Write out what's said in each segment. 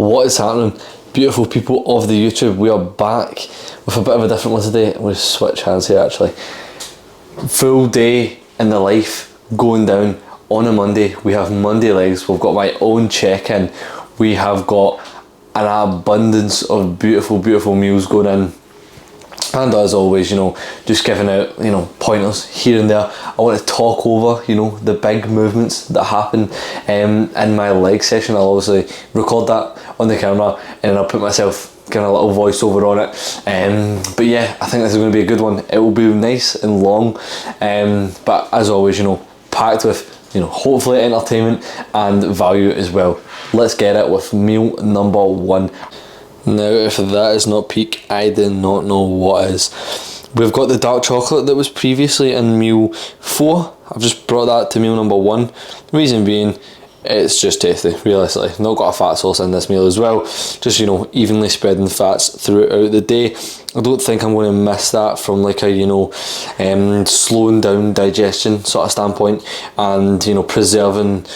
What is happening, beautiful people of the YouTube? We are back with a bit of a different one today. I'm going to switch hands here actually. Full day in the life going down on a Monday. We have Monday legs. We've got my own check-in. We have got an abundance of beautiful meals going in. And as always, just giving out, pointers here and there. I want to talk over, the big movements that happen in my leg session. I'll obviously record that on the camera and then I'll put myself kind of a little voiceover on it. But yeah, I think this is going to be a good one. It will be nice and long, but as always, packed with, hopefully entertainment and value as well. Let's get it with meal number one. Now, if that is not peak, I do not know what is. We've got the dark chocolate that was previously in meal 4. I've just brought that to meal number 1. Reason being, it's just tasty, realistically. Not got a fat sauce in this meal as well. Just, evenly spreading the fats throughout the day. I don't think I'm going to miss that from like a, slowing down digestion sort of standpoint and, preserving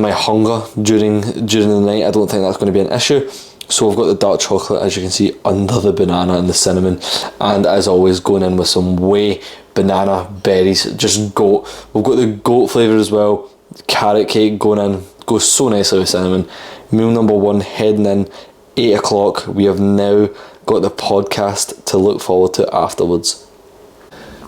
my hunger during the night. I don't think that's going to be an issue. So we've got the dark chocolate, as you can see, under the banana and the cinnamon, and as always going in with some whey, banana, berries, just goat. We've got the goat flavour as well, carrot cake going in, goes so nicely with cinnamon. Meal number 1 heading in, 8 o'clock. We have now got the podcast to look forward to afterwards.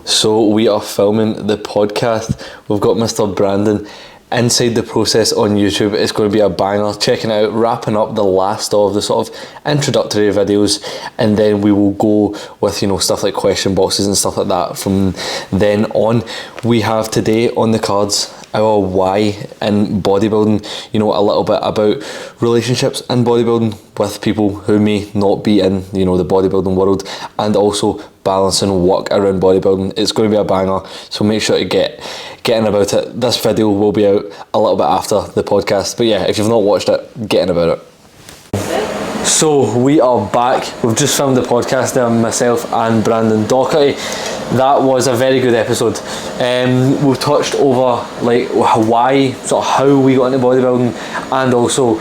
So we are filming the podcast. We've got Mr. Brandon inside the process on YouTube. It's going to be a banger. Checking it out, wrapping up the last of the sort of introductory videos, and then we will go with stuff like question boxes and stuff like that from then on. We have today on the cards our why in bodybuilding, a little bit about relationships in bodybuilding with people who may not be in the bodybuilding world, and also balancing work around bodybuilding. It's going to be a banger, so make sure to get in about it. This video will be out a little bit after the podcast, but yeah, if you've not watched it, get in about it. So we are back. We've just filmed the podcast there, myself and Brandon Docherty. That was a very good episode. We've touched over like why, sort of how we got into bodybuilding, and also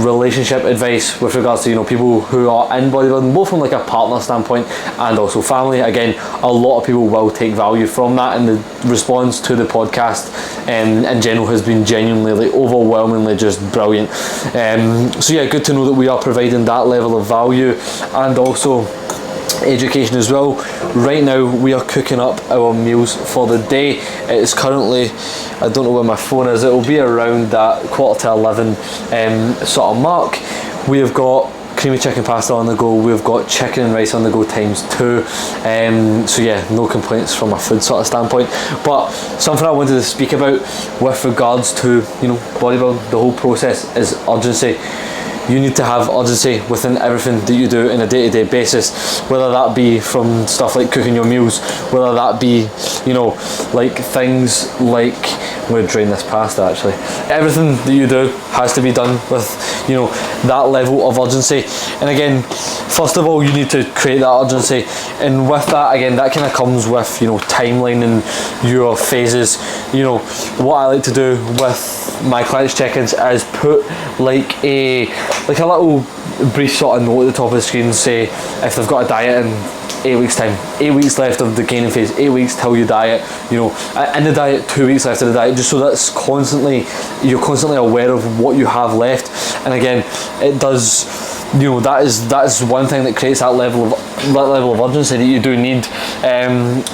relationship advice with regards to people who are in bodybuilding, both from like a partner standpoint and also family. Again, a lot of people will take value from that, and the response to the podcast in general has been genuinely, like, overwhelmingly just brilliant. So yeah, good to know that we are providing that level of value and also education as well. Right now we are cooking up our meals for the day. It's currently, I don't know where my phone is, it will be around that 11:15 sort of mark. We have got creamy chicken pasta on the go, we've got chicken and rice on the go ×2, so yeah, no complaints from a food sort of standpoint. But something I wanted to speak about with regards to bodybuilding, the whole process, is urgency. You need to have urgency within everything that you do on a day-to-day basis, whether that be from stuff like cooking your meals, whether that be, like things like, I'm going to drain this pasta actually. Everything that you do has to be done with, that level of urgency. And again, first of all, you need to create that urgency. And with that, again, that kind of comes with, timeline and your phases. What I like to do with my clients' check-ins is put like a little brief sort of note at the top of the screen, say if they've got a diet in 8 weeks time, 8 weeks left of the gaining phase, 8 weeks till you diet, in the diet, 2 weeks left of the diet, just so that's you're constantly aware of what you have left. And again, it does, that is one thing that creates that level of urgency that you do need,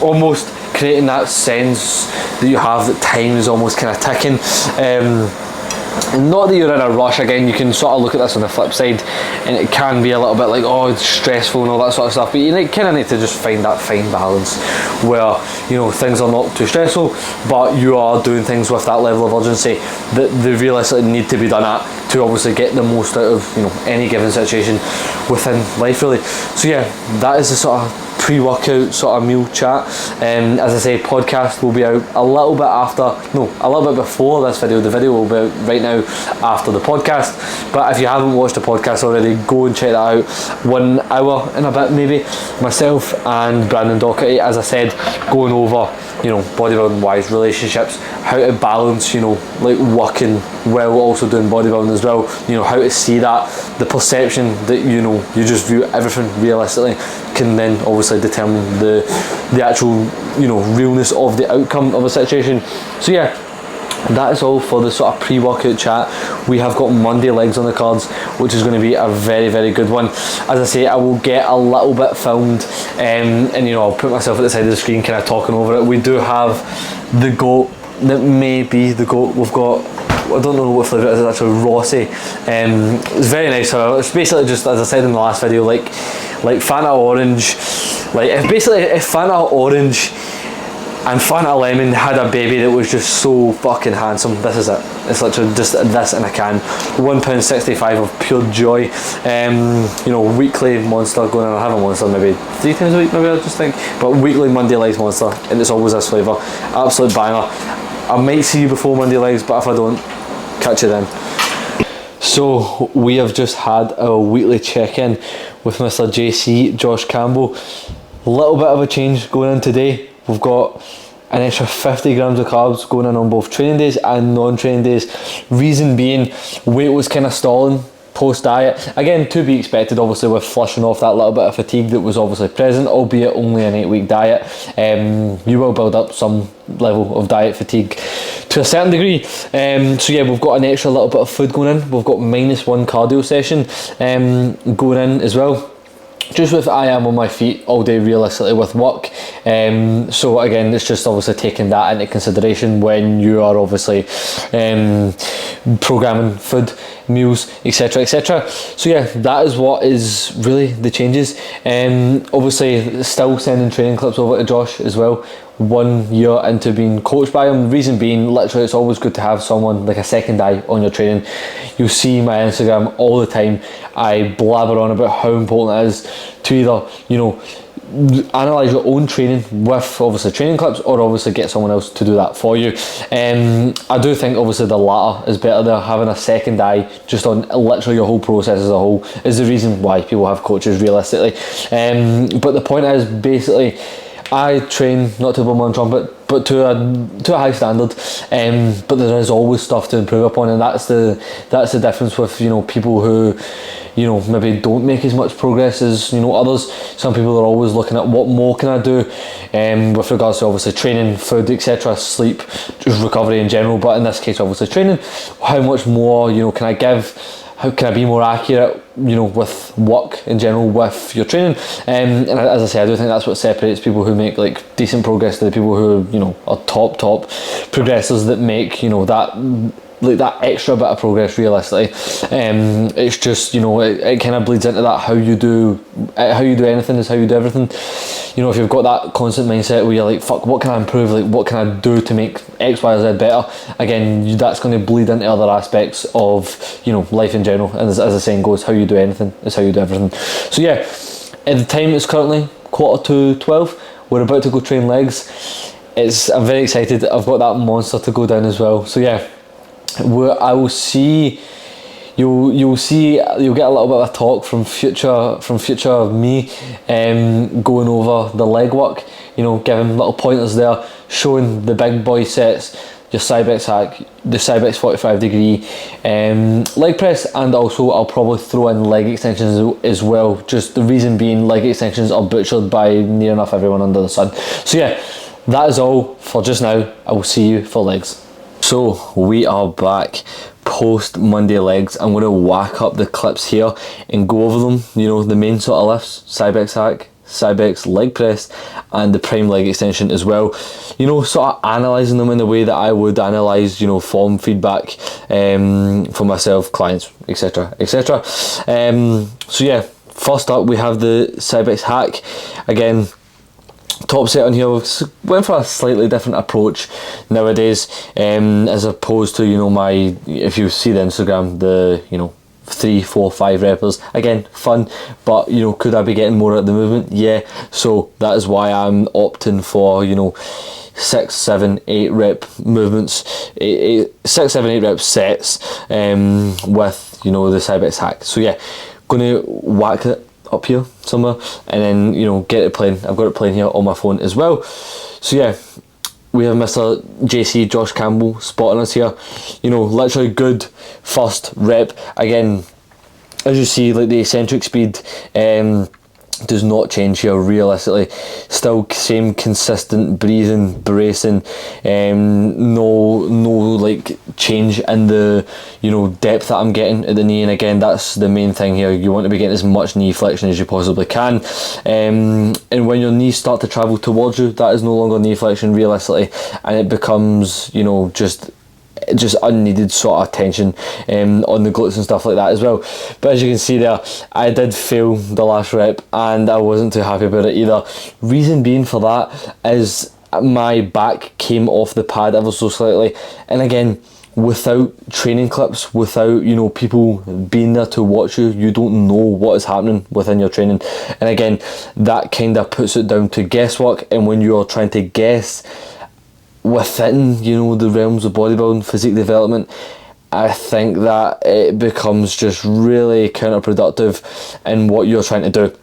almost creating that sense that you have that time is almost kind of ticking. Not that you're in a rush. Again, you can sort of look at this on the flip side, and it can be a little bit like, oh, it's stressful and all that sort of stuff, but you kind of need to just find that fine balance where things are not too stressful, but you are doing things with that level of urgency that they realistically need to be done at to obviously get the most out of any given situation within life, really. So yeah, that is the sort of pre-workout sort of meal chat. As I say, podcast will be out a little bit before this video. The video will be out right now after the podcast, but if you haven't watched the podcast already, go and check that out. 1 hour and a bit maybe. Myself and Brandon Docherty, as I said, going over, you know, bodybuilding wise, relationships, how to balance, you know, like working while also doing bodybuilding as well, you know, how to see that, the perception that, you know, you just view everything realistically can then obviously determine the actual, you know, realness of the outcome of a situation. So yeah, that is all for the sort of pre-workout chat. We have got Monday legs on the cards, which is going to be a very, very good one. As I say, I will get a little bit filmed, and you know, I'll put myself at the side of the screen kind of talking over it. We do have the goat that may be the goat. We've got, I don't know what flavour it is, it's actually Rossi. It's very nice. So it's basically just, as I said in the last video, like Fanta orange. Like if Fanta orange and Fanta lemon had a baby that was just so fucking handsome, this is it. It's literally just this in a can. £1.65 of pure joy. You know, weekly Monster going on. I have a Monster maybe 3 times a week, maybe I just think. But weekly Monday legs Monster, and it's always this flavour. Absolute banger. I might see you before Monday legs, but if I don't, catch you then. So we have just had our weekly check-in with Mr. JC, Josh Campbell. A little bit of a change going on today. We've got an extra 50 grams of carbs going in on both training days and non-training days. Reason being, weight was kind of stalling post-diet. Again, to be expected, obviously, with flushing off that little bit of fatigue that was obviously present, albeit only an 8-week diet. You will build up some level of diet fatigue to a certain degree. So yeah, we've got an extra little bit of food going in. We've got -1 cardio session going in as well. Just with I am on my feet all day realistically with work, so again, it's just obviously taking that into consideration when you are obviously programming food, meals, etc, etc. So yeah, that is what is really the changes. Obviously still sending training clips over to Josh as well, 1 year into being coached by him. The reason being, literally, it's always good to have someone like a second eye on your training. You'll see my Instagram all the time. I blabber on about how important it is to either, you know, analyse your own training with obviously training clips, or obviously get someone else to do that for you. I do think obviously the latter is better. There, having a second eye just on literally your whole process as a whole is the reason why people have coaches realistically. But the point is, basically, I train not to blow my own trumpet, but to a high standard. But there is always stuff to improve upon, and that's the difference with, you know, people who, you know, maybe don't make as much progress as, you know, others. Some people are always looking at what more can I do, with regards to obviously training, food, etc., sleep, just recovery in general. But in this case, obviously training, how much more, you know, can I give? How can I be more accurate, you know, with work in general with your training? And as I say, I do think that's what separates people who make like decent progress to the people who, you know, are top progressors that make, you know, that like that extra bit of progress realistically. It's just, you know, it kind of bleeds into that how you do anything is how you do everything. You know, if you've got that constant mindset where you're like, fuck, what can I improve, like what can I do to make X, Y, or Z better, again, that's going to bleed into other aspects of, you know, life in general. And as the saying goes, how you do anything is how you do everything. So yeah, at the time it's currently 11:45. We're about to go train legs. I'm very excited. I've got that Monster to go down as well. So yeah, I will see. You'll get a little bit of a talk from future me, going over the leg work. You know, giving little pointers there, showing the big boy sets, your Cybex hack, the Cybex 45 degree leg press, and also I'll probably throw in leg extensions as well. Just the reason being, leg extensions are butchered by near enough everyone under the sun. So yeah, that is all for just now. I will see you for legs. So we are back post Monday legs. I'm going to whack up the clips here and go over them, you know, the main sort of lifts, Cybex hack, Cybex leg press, and the prime leg extension as well. You know, sort of analysing them in the way that I would analyse, you know, form feedback for myself, clients, etc, etc. So yeah, first up we have the Cybex hack. Again, top set on here, we went for a slightly different approach nowadays, as opposed to, you know, if you see the Instagram, the, you know, 3, 4, 5 reps. Again, fun, but you know, could I be getting more at the movement? Yeah. So that is why I'm opting for, you know, 6, 7, 8 rep movements, 6, 7, 8 rep sets, with, you know, the Cybex hack. So yeah, gonna whack it up here somewhere, and then, you know, get it playing. I've got it playing here on my phone as well. So yeah, we have Mr. JC, Josh Campbell, spotting us here. You know, literally good first rep. Again, as you see, like the eccentric speed does not change here realistically. Still same consistent breathing, bracing, no like change in the, you know, depth that I'm getting at the knee. And again, that's the main thing here. You want to be getting as much knee flexion as you possibly can, and when your knees start to travel towards you, that is no longer knee flexion realistically, and it becomes, you know, just unneeded sort of tension on the glutes and stuff like that as well. But as you can see there, I did fail the last rep and I wasn't too happy about it either. Reason being for that is my back came off the pad ever so slightly, and again, without training clips, without, you know, people being there to watch you, you don't know what is happening within your training. And again, that kind of puts it down to guesswork, and when you're trying to guess within, you know, the realms of bodybuilding, physique development, I think that it becomes just really counterproductive in what you're trying to do,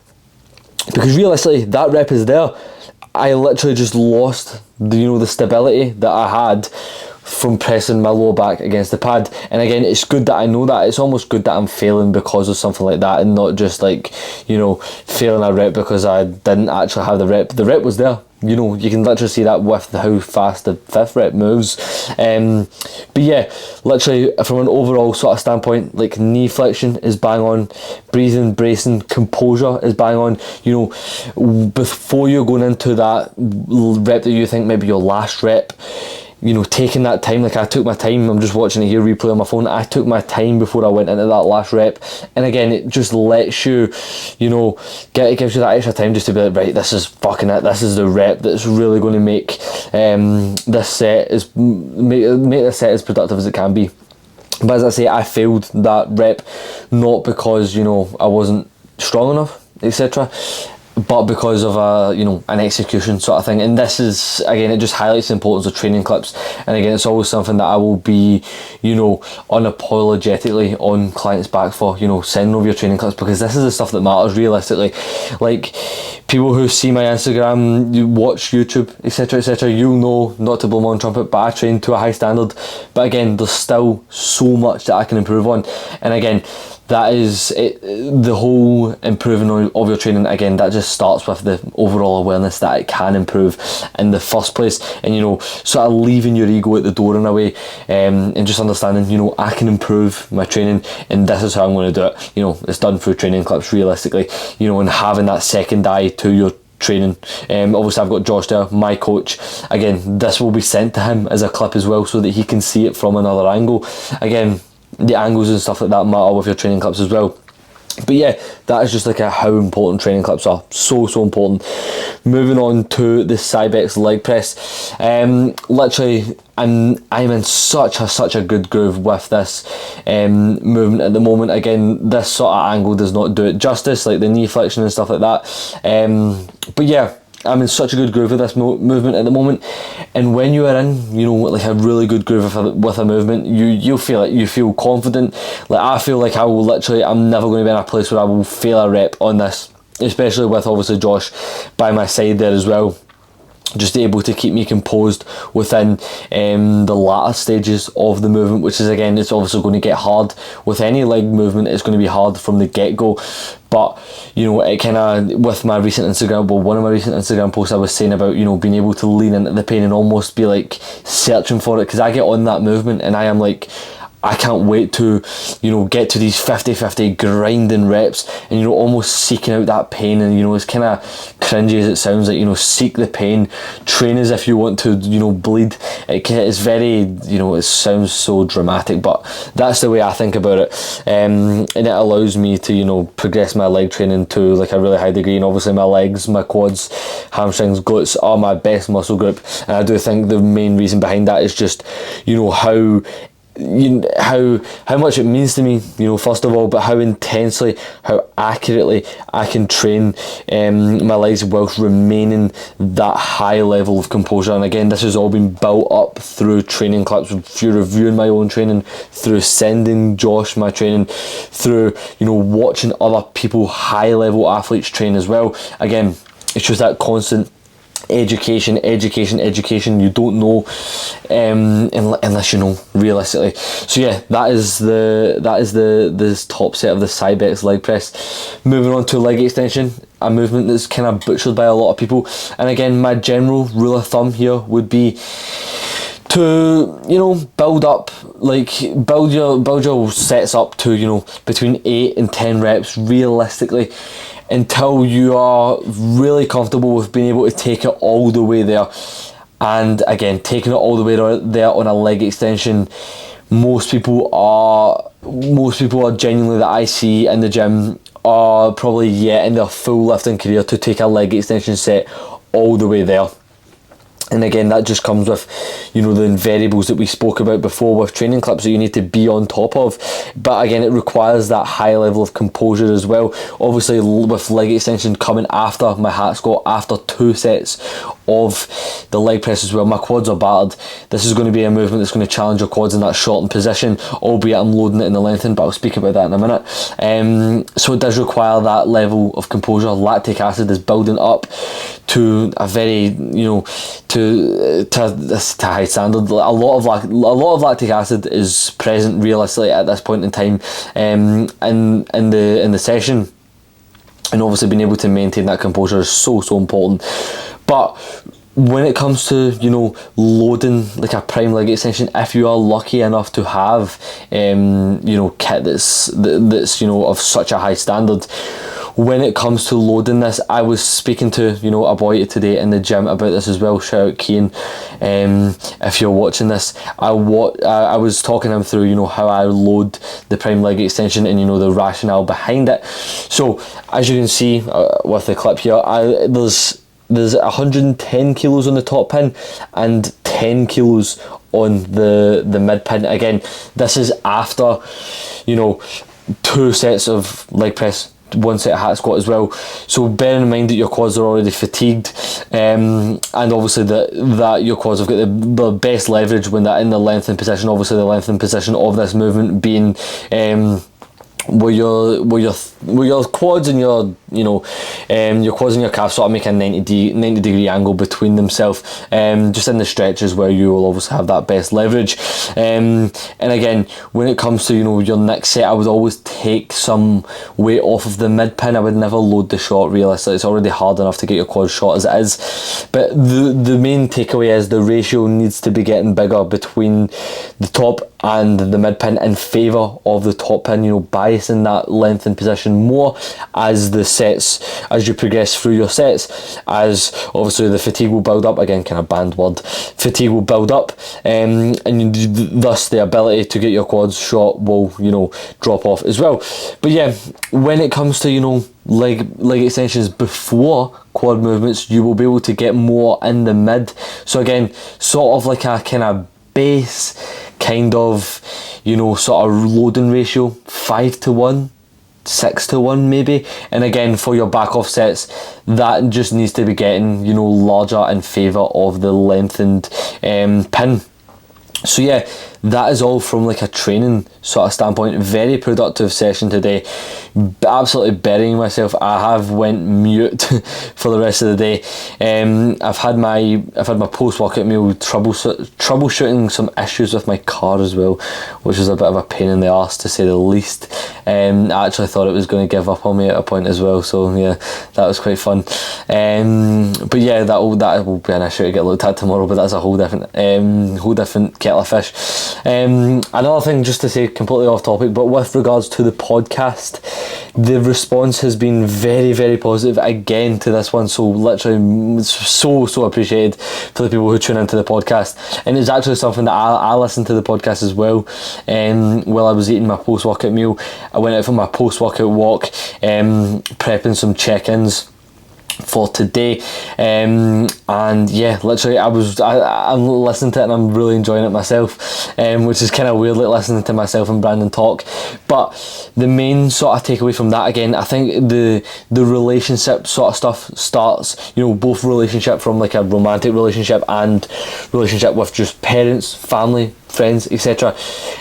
because realistically that rep is there. I literally just lost the, you know, the stability that I had from pressing my lower back against the pad. And again, it's good that I know that. It's almost good that I'm failing because of something like that, and not just like, you know, failing a rep because I didn't actually have the rep. The rep was there. You know, you can literally see that with how fast the 5th rep moves. But yeah, literally from an overall sort of standpoint, like knee flexion is bang on, breathing, bracing, composure is bang on. You know, before you're going into that rep that you think maybe your last rep, you know, taking that time, like I took my time. I'm just watching it here, replay on my phone. I took my time before I went into that last rep, and again, it just lets you, you know, it gives you that extra time just to be like, right, this is fucking it. This is the rep that's really going to make this set make this set as productive as it can be. But as I say, I failed that rep not because, you know, I wasn't strong enough, etc., but because of an execution sort of thing. And this is, again, it just highlights the importance of training clips. And again, it's always something that I will be, you know, unapologetically on clients' back for, you know, sending over your training clips, because this is the stuff that matters realistically. Like, people who see my Instagram, you watch YouTube, etc., you'll know, not to blow my own trumpet, but I train to a high standard. But again, there's still so much that I can improve on. And again, that is it, the whole improving of your training. Again, that just starts with the overall awareness that it can improve in the first place, and, you know, sort of leaving your ego at the door in a way, and just understanding, you know, I can improve my training, and this is how I'm going to do it. You know, it's done through training clips realistically, you know, and having that second eye to your training. Obviously I've got Josh there, my coach. Again, this will be sent to him as a clip as well, so that he can see it from another angle. Again, the angles and stuff like that matter with your training clips as well. But yeah, that is just like how important training clips are. So important. Moving on to the Cybex leg press. Literally, I'm in such a good groove with this movement at the moment. Again, this sort of angle does not do it justice, like the knee flexion and stuff like that. But yeah, I'm in such a good groove with this movement at the moment. And when you are in, you know, like a really good groove with a movement, you'll feel it. You feel confident. Like, I feel like I'm never going to be in a place where I will fail a rep on this, especially with obviously Josh by my side there as well, just able to keep me composed within the latter stages of the movement, which is, again, it's obviously going to get hard with any leg movement. It's going to be hard from the get-go. But, you know, it kind of, with my recent Instagram, well, one of my recent Instagram posts, I was saying about, you know, being able to lean into the pain and almost be like searching for it, because I get on that movement and I am like, I can't wait to, you know, get to these 50-50 grinding reps, and, you know, almost seeking out that pain. And, you know, as kind of cringy as it sounds, like, you know, seek the pain, train as if you want to, you know, bleed. It's very, you know, it sounds so dramatic, but that's the way I think about it. And it allows me to, you know, progress my leg training to like a really high degree. And obviously my legs, my quads, hamstrings, glutes are my best muscle group. And I do think the main reason behind that is just, you know, how how much it means to me, first of all, but how intensely, how accurately I can train my legs whilst remaining that high level of composure. And again, this has all been built up through training clips, through reviewing my own training, through sending Josh my training, through watching other people, high level athletes train as well. Again, it's just that constant education. You don't know unless you know, realistically. So yeah, that is the top set of the Cybex leg press. Moving on to leg extension, a movement that's kind of butchered by a lot of people. And again, my general rule of thumb here would be to build your sets up to between 8 and 10 reps realistically, until you are really comfortable with being able to take it all the way there. And again, taking it all the way there on a leg extension, most people are genuinely, that I see in the gym, are probably yet in their full lifting career to take a leg extension set all the way there. And again, that just comes with, the variables that we spoke about before with training clips that you need to be on top of. But again, it requires that high level of composure as well. Obviously, with leg extension coming after my hack squat, after 2 sets of the leg press as well, my quads are battered. This is going to be a movement that's going to challenge your quads in that shortened position, albeit I'm loading it in the lengthen, but I'll speak about that in a minute. So it does require that level of composure. Lactic acid is building up to a very, to high standard. A lot of lactic acid is present realistically at this point in time in the session, and obviously being able to maintain that composure is so important. But when it comes to loading like a prime leg extension, if you are lucky enough to have kit that's of such a high standard, when it comes to loading this, I was speaking to a boy today in the gym about this as well. Shout out Keane, if you're watching this. I was talking him through how I load the prime leg extension and the rationale behind it. So as you can see with the clip here, there's 110 kilos on the top pin and 10 kilos on the mid pin. Again, this is after 2 sets of leg press, 1 set of hack squat as well. So bearing in mind that your quads are already fatigued, and obviously that your quads have got the best leverage when they're in the lengthened position. Obviously the lengthened position of this movement being where your quads and your quads and your calves sort of make a 90 degree angle between themselves, just in the stretches where you will obviously have that best leverage. And again, when it comes to your next set, I would always take some weight off of the mid pin. I would never load the short. Realistically, it's already hard enough to get your quads short as it is. But the main takeaway is the ratio needs to be getting bigger between the top and the mid pin in favour of the top pin, biasing that lengthened position more as you progress through your sets, as obviously the fatigue will build up. Again, kind of banned word, fatigue will build up, and thus the ability to get your quads short will drop off as well. But yeah, when it comes to leg extensions before quad movements, you will be able to get more in the mid. So again, sort of like a kind of base kind of sort of loading ratio, 5-1, 6-1 maybe. And again, for your back off sets, that just needs to be getting larger in favour of the lengthened pin. So yeah, that is all from like a training sort of standpoint. Very productive session today, absolutely burying myself. I have went mute for the rest of the day. I've had my post workout meal, troubleshooting some issues with my car as well, which was a bit of a pain in the arse to say the least. I actually thought it was going to give up on me at a point as well, so yeah, that was quite fun. But yeah, that will be an issue to get looked at tomorrow, but that's a whole different kettle of fish. Another thing, just to say, completely off topic, but with regards to the podcast, the response has been very, very positive again to this one. So literally so appreciated for the people who tune into the podcast. And it's actually something that I listened to the podcast as well while I was eating my post-workout meal. I went out for my post-workout walk, prepping some check-ins for today. And yeah, literally I'm listening to it and I'm really enjoying it myself, which is kind of weird, like listening to myself and Brandon talk. But the main sort of takeaway from that, again, I think the relationship sort of stuff starts, both relationship from like a romantic relationship and relationship with just parents, family, friends, etc.,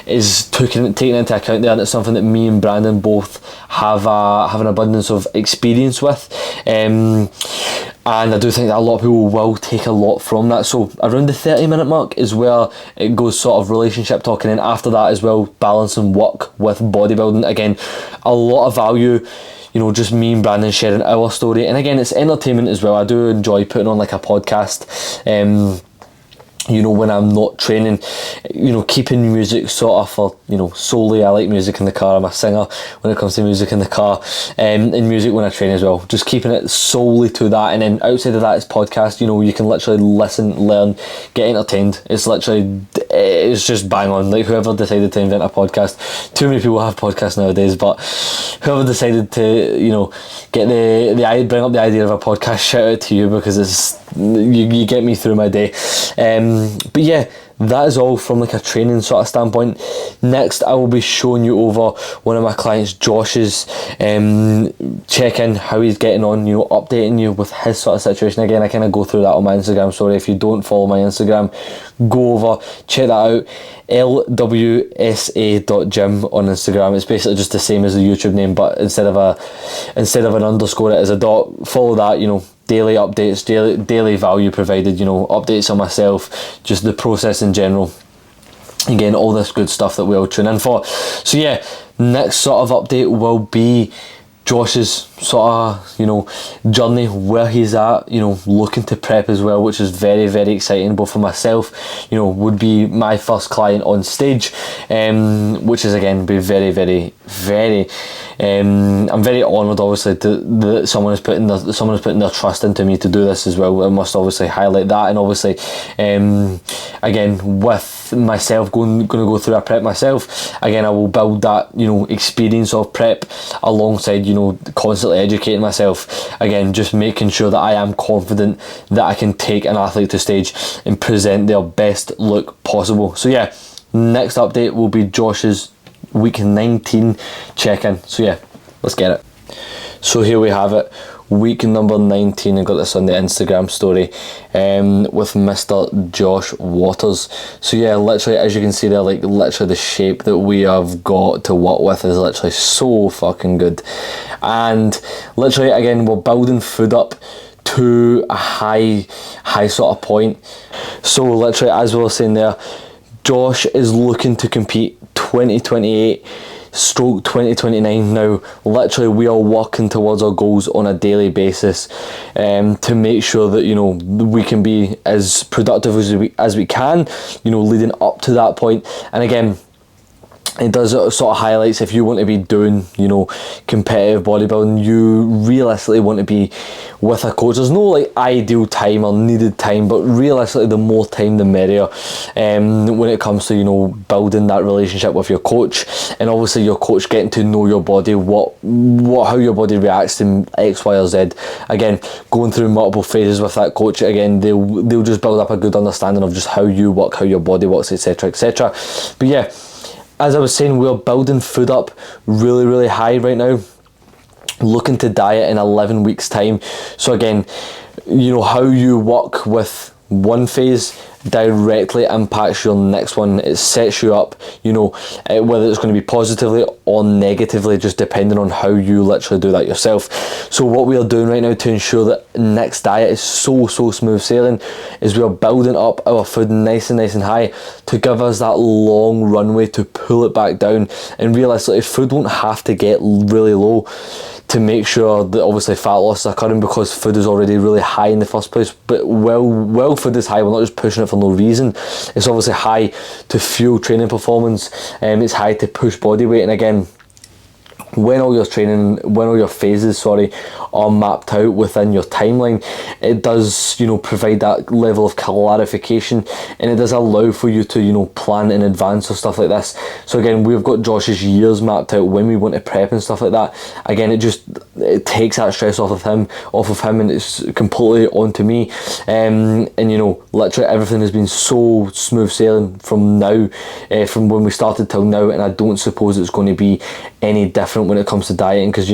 is taken into account there, and it's something that me and Brandon both have an abundance of experience with, and I do think that a lot of people will take a lot from that. So around the 30-minute mark is where it goes sort of relationship talking, and after that as well, balancing work with bodybuilding. Again, a lot of value, just me and Brandon sharing our story, and again, it's entertainment as well. I do enjoy putting on like a podcast, when I'm not training, keeping music sort of for, solely. I like music in the car. I'm a singer when it comes to music in the car, and music when I train as well. Just keeping it solely to that, and then outside of that, it's podcast. You can literally listen, learn, get entertained. It's just bang on. Like, whoever decided to invent a podcast, too many people have podcasts nowadays, but whoever decided to, bring up the idea of a podcast, shout out to you, because you get me through my day. But yeah, that is all from like a training sort of standpoint. Next, I will be showing you over one of my clients, Josh's check-in, how he's getting on, updating you with his sort of situation. Again, I kind of go through that on my Instagram story. If you don't follow my Instagram, go over, check that out, lwsa.gym on Instagram. It's basically just the same as the YouTube name, but instead of an underscore, it is a dot. Follow that, daily updates, daily value provided, updates on myself, just the process in general. Again, all this good stuff that we all tune in for. So yeah, next sort of update will be Josh's sort of, journey, where he's at, looking to prep as well, which is very, very exciting. Both for myself, would be my first client on stage, which is again be very, very, very. I'm very honoured, obviously, that someone is putting their trust into me to do this as well. I must obviously highlight that, and obviously, again, with myself going to go through a prep myself, again, I will build that experience of prep alongside constantly educating myself. Again, just making sure that I am confident that I can take an athlete to stage and present their best look possible. So yeah, next update will be Josh's week 19 check-in. So yeah, let's get it. So here we have it, week number 19. I got this on the Instagram story with Mr. Josh Waters. So yeah, literally, as you can see there, like literally the shape that we have got to work with is literally so fucking good. And literally, again, we're building food up to a high sort of point. So literally, as we were saying there, Josh is looking to compete 2028/2029 now. Literally, we are working towards our goals on a daily basis, to make sure that we can be as productive as we can, leading up to that point. And again, it does sort of highlights, if you want to be doing competitive bodybuilding, you realistically want to be with a coach. There's no like ideal time or needed time, but realistically, the more time the merrier, when it comes to building that relationship with your coach, and obviously your coach getting to know your body, how your body reacts to X, Y or Z. Again, going through multiple phases with that coach, again, they'll just build up a good understanding of just how you work, how your body works, etc, etc. But yeah, as I was saying, we're building food up really, really high right now, looking to diet in 11 weeks time. So again, how you work with one phase directly impacts your next one. It sets you up, whether it's going to be positively or negatively, just depending on how you literally do that yourself. So what we are doing right now to ensure that next diet is so smooth sailing is we are building up our food nice and high to give us that long runway to pull it back down. And realistically, food won't have to get really low to make sure that obviously fat loss is occurring, because food is already really high in the first place. But while food is high, we're not just pushing it for no reason. It's obviously high to fuel training performance, it's high to push body weight. And again, when all your training, when all your phases, are mapped out within your timeline, it does, provide that level of clarification, and it does allow for you to, plan in advance or stuff like this. So again, we've got Josh's years mapped out when we want to prep and stuff like that. Again, it takes that stress off of him, and it's completely onto me. And literally everything has been so smooth sailing from now, from when we started till now, and I don't suppose it's going to be any different when it comes to dieting, because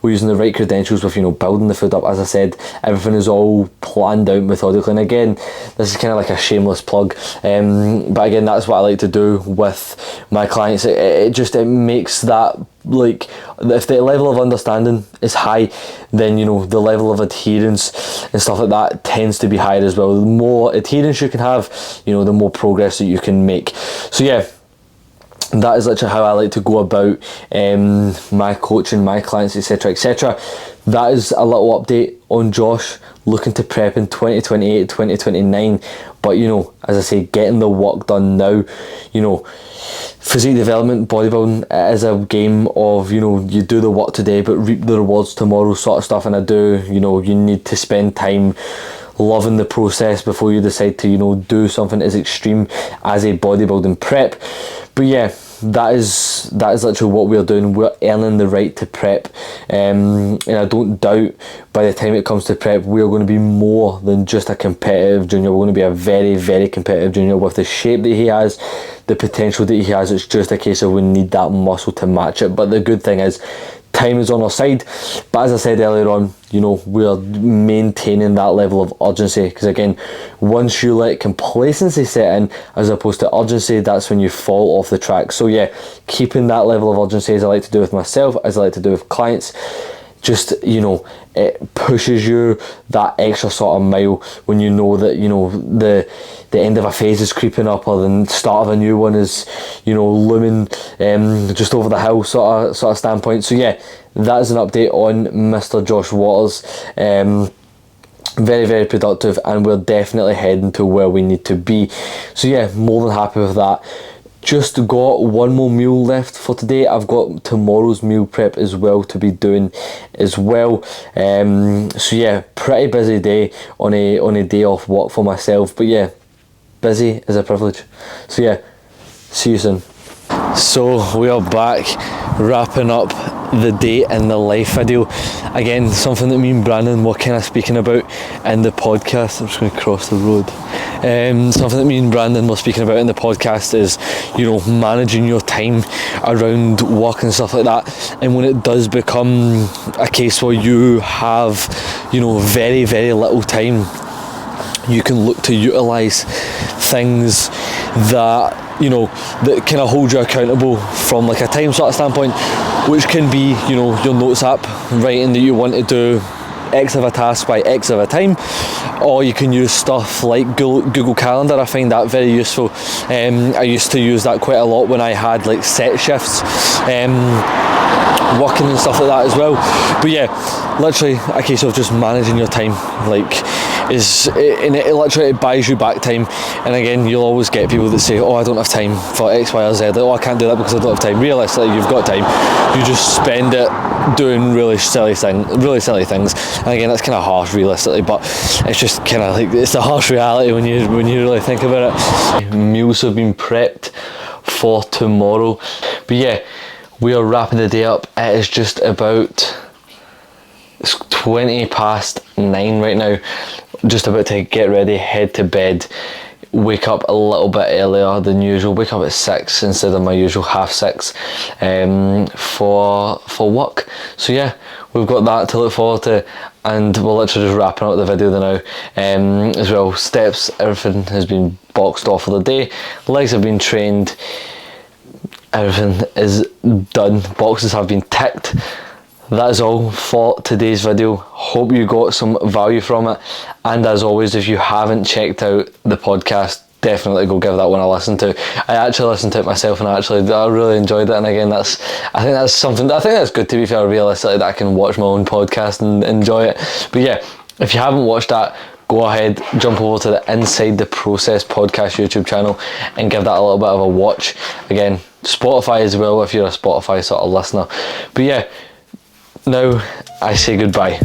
we're using the right credentials with building the food up. As I said, everything is all planned out methodically, and again, this is kind of like a shameless plug, but again, that's what I like to do with my clients. It makes that, like, if the level of understanding is high, then the level of adherence and stuff like that tends to be higher as well. The more adherence you can have, the more progress that you can make. So yeah, that is literally how I like to go about my coaching, my clients, etc, etc. That is a little update on Josh looking to prep in 2028, 2029. But as I say, getting the work done now. Physique development, bodybuilding, it is a game of, you do the work today but reap the rewards tomorrow sort of stuff. And you need to spend time loving the process before you decide to do something as extreme as a bodybuilding prep. But yeah, that is literally what we're doing. We're earning the right to prep, and I don't doubt by the time it comes to prep, we're going to be more than just a competitive junior. We're going to be a very, very competitive junior with the shape that he has, the potential that he has. It's just a case of we need that muscle to match it. But the good thing is, time is on our side. But as I said earlier on, we are maintaining that level of urgency, because again, once you let complacency set in as opposed to urgency, that's when you fall off the track. So yeah, keeping that level of urgency, as I like to do with myself, as I like to do with clients, just it pushes you that extra sort of mile when you know that the end of a phase is creeping up, or the start of a new one is looming just over the hill sort of standpoint. So yeah, that is an update on Mr. Josh Waters. Very, very productive, and we're definitely heading to where we need to be. So yeah, more than happy with that. Just got one more meal left for today. I've got tomorrow's meal prep as well to be doing as well. So yeah, pretty busy day on a day off work for myself. But yeah, busy is a privilege. So yeah, see you soon. So we are back, wrapping up the day in the life video. Again, something that me and Brandon were kind of speaking about in the podcast. I'm just going to cross the road. Something that me and Brandon were speaking about in the podcast is, managing your time around work and stuff like that. And when it does become a case where you have, very, very little time, you can look to utilise things that that kind of hold you accountable from like a time sort of standpoint, which can be your notes app, writing that you want to do X of a task by X of a time, or you can use stuff like Google Calendar. I find that very useful. I used to use that quite a lot when I had like set shifts, working and stuff like that as well. But yeah, literally a case of just managing your time, it literally buys you back time. And again, you'll always get people that say, I don't have time for X, Y or Z, I can't do that because I don't have time. Realistically, you've got time, you just spend it doing really silly things. And again, that's kind of harsh realistically, but it's just kind of like, it's the harsh reality when you really think about it. Meals have been prepped for tomorrow. But yeah, we are wrapping the day up. It is just about, it's 9:20 right now. Just about to get ready, head to bed, wake up a little bit earlier than usual, wake up at 6 instead of my usual 6:30 for work. So yeah, we've got that to look forward to, and we're literally just wrapping up the video now as well. Steps, everything has been boxed off for the day, legs have been trained, everything is done, boxes have been ticked. That is all for today's video. Hope you got some value from it, and as always, if you haven't checked out the podcast, definitely go give that one a listen to. I actually listened to it myself, and I really enjoyed it. And again, I think that's good, to be fair, realistically, that I can watch my own podcast and enjoy it. But yeah, if you haven't watched that, go ahead, jump over to the Inside the Process podcast YouTube channel and give that a little bit of a watch. Again, Spotify as well if you're a Spotify sort of listener. But yeah, now I say goodbye.